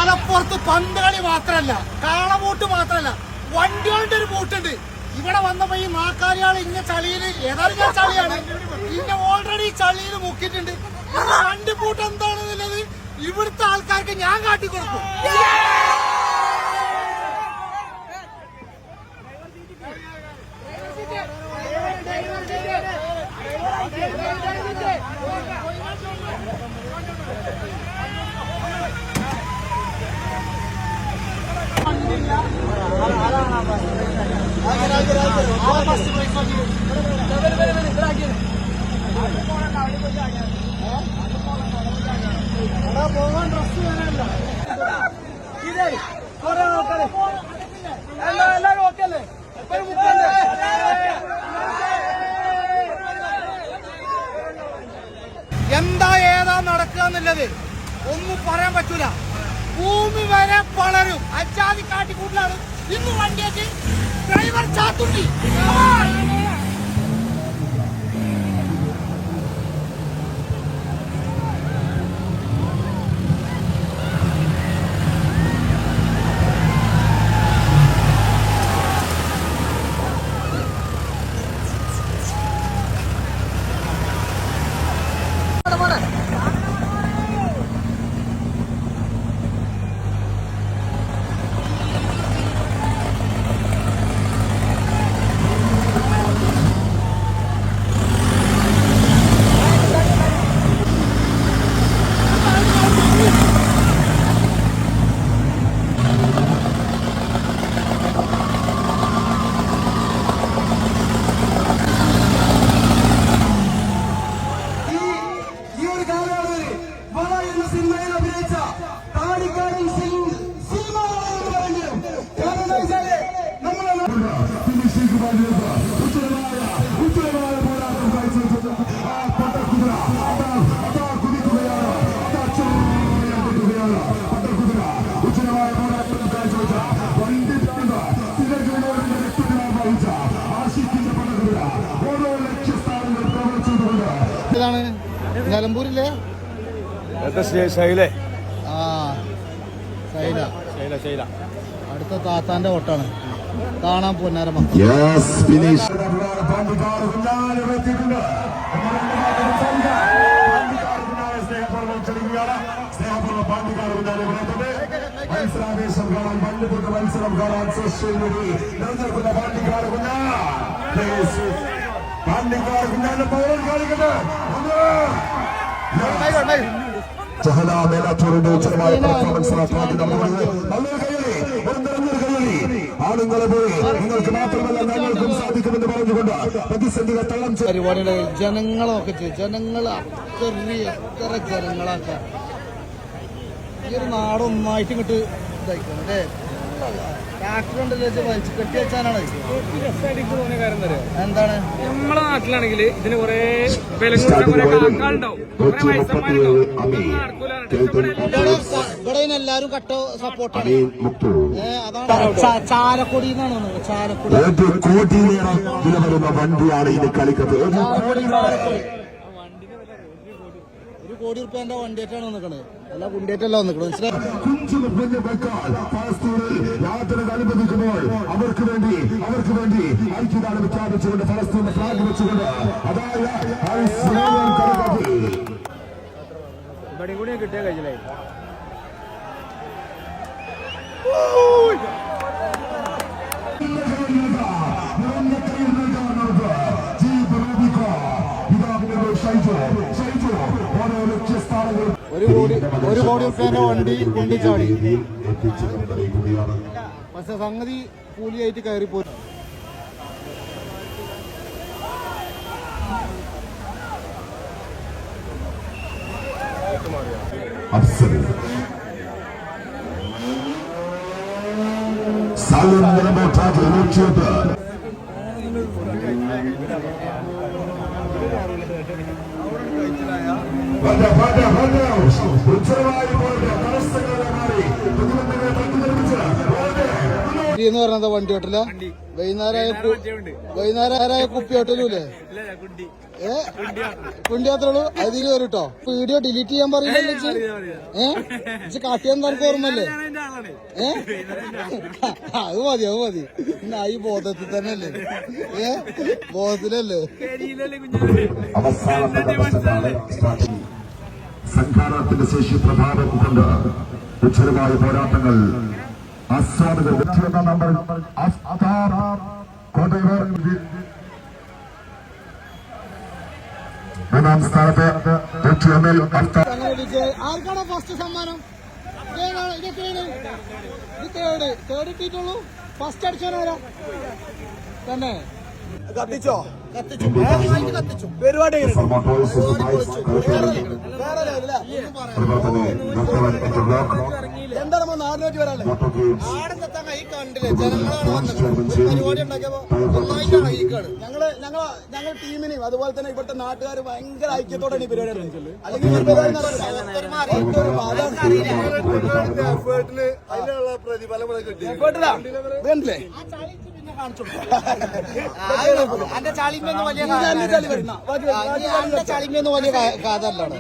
മലപ്പുറത്ത് പന്ത് കളി മാത്രല്ല, കാളബോട്ട് മാത്രല്ല, വണ്ടികളുടെ ഒരു ബോട്ടുണ്ട്. ഇവിടെ വന്നപ്പോ ഈ നാക്കാലിയാൾ ഇന്ന ചളിയില് ഏതായാലും ഞാൻ ചളിയാണ് ഇന്ന ഓൾറെഡി ചളിയിൽ മുക്കിയിട്ടുണ്ട്. വണ്ടി ബോട്ട് എന്താണെന്നുള്ളത് ഇവിടുത്തെ ആൾക്കാർക്ക് ഞാൻ കാട്ടിക്കൊടുക്കും. പോകാൻ ഡ്രസ് വേണമല്ല. ഇതേ കുറെ ആൾക്കാര് എല്ലാവരും ഓക്കെ അല്ലേ? എന്താ ഏതാ നടക്കുക എന്നുള്ളത് ഒന്നും പറയാൻ പറ്റൂല. ഭൂമി വരെ വളരും. അജാതി കാട്ടിക്കൂട്ടിലാണ് ഇന്ന് വണ്ടിയേക്ക് ഡ്രൈവർ ചാത്തുണ്ടി. ഇതാണ് നിലമ്പൂരിലെ ശൈല. ആ ശൈല ശൈല അടുത്ത താത്താന്റെ ഓട്ടാണ് കാണാൻ പൊന്നാര മക്കൾ. മത്സരാവേശം കാണാൻ പണ്ടുപൊട്ട മത്സരം കാണാൻ സോഷ്യൽ മീഡിയ നിറഞ്ഞിരിക്കുന്ന പാണ്ടിക്കാട് കുഞ്ഞാന്റെ പൗരൻ കാണിക്കട്ടെ. മേലാറ്റൂരിന്റെ ഉച്ചമായ പെർഫോമൻസ് ആളുകളെ പോയി നിങ്ങൾക്ക് മാത്രമല്ല ഞങ്ങൾക്കും സാധിക്കുമെന്ന് പറഞ്ഞുകൊണ്ട് പ്രതിസന്ധികൾ തള്ളം പരിപാടിയുടെ ജനങ്ങളൊക്കെ ജനങ്ങൾ എത്ര ജനങ്ങളാക്കാം ഈ ഒരു നാടൊന്നായിട്ട് ഇങ്ങോട്ട് ഇതായിക്കണം അല്ലേ. ട്രാക്ടറുണ്ടല്ലോ വലിച്ചു കെട്ടി വെച്ചാനാണ്. എന്താണ് നമ്മളെ നാട്ടിലാണെങ്കിൽ ഇതിന് കുറെ ഇവിടെ എല്ലാരും കട്ട സപ്പോർട്ടാണ്. അതാണ് ചാലക്കുടി എന്നാണ് തോന്നുന്നത്. ചാലക്കുടി വണ്ടിയാണ് ഇത് കളിക്കത്ത്. 1 കോടി റുപ്യന്റെ വണ്ടിയേറ്റാണ് വന്നിക്കണത്. അല്ല കുണ്ടിയേറ്റല്ല വന്നിക്കണത്. അനുവദിക്കുമ്പോൾ അവർക്ക് വേണ്ടി ഐക്യദാനം പ്രഖ്യാപിച്ചുകൊണ്ട് ഫലസ്തീനെ ഫ്ലാഗ് വെച്ചുകൊണ്ട് ഇവിടെ കൂടി കിട്ടിയ കഴിഞ്ഞില്ലേ. ഒരു കോടി റുപ്യന്റെ വണ്ടി കൊണ്ടിച്ചാടി. പക്ഷെ സംഗതി കൂലിയായിട്ട് കയറിപ്പോയി. ഹോബി എന്ന് പറഞ്ഞത് വണ്ടി ഹോട്ടല വൈകുന്നേരമായ കുപ്പി ഹോട്ടലൂല്ലേ കുണ്ടി മാത്രമേ ഉള്ളൂ അതിൽ വരും കേട്ടോ. വീഡിയോ ഡിലീറ്റ് ചെയ്യാൻ പറയില്ല കാട്ടിയാൻ തനക്ക് ഓർമ്മല്ലേ? അത് മതി അത് മതി. ഈ ബോധത്തിൽ തന്നെ അല്ലേ? ബോധത്തിലല്ലേ? സംഘാടനത്തിന്റെ ശേഷി പ്രഭാവം കൊണ്ട് ഉച്ചരമായ പോരാട്ടങ്ങൾ ആസ്വാദകർ നമ്പർ മൂന്നാം സ്ഥാനത്ത് ആർക്കാണോ ഫസ്റ്റ് സമ്മാനം? തേർഡ് ഇട്ടിട്ടുള്ളൂ. ഫസ്റ്റ് അടിച്ചോനാരാ തന്നെ കത്തിച്ചോ? കത്തിച്ചു പരിപാടി എന്താണ് നാടിനോട്ട് വരാല്ലേ? ആടെ കത്താൻ ഈ കണ്ടില്ലേ? ജനങ്ങളാണ് വന്നത്. പരിപാടി ഉണ്ടാക്കിയപ്പോ ഞങ്ങൾ ടീമിനെയും അതുപോലെ തന്നെ ഇവിടുത്തെ നാട്ടുകാർ ഭയങ്കര ഐക്യത്തോടെയാണ് ഈ പരിപാടി അതിനുള്ള പ്രതിഫലം കിട്ടിയില്ലേ? അന്റെ ചാളിമൊന്നും വലിയ കാതല്ലാണ്.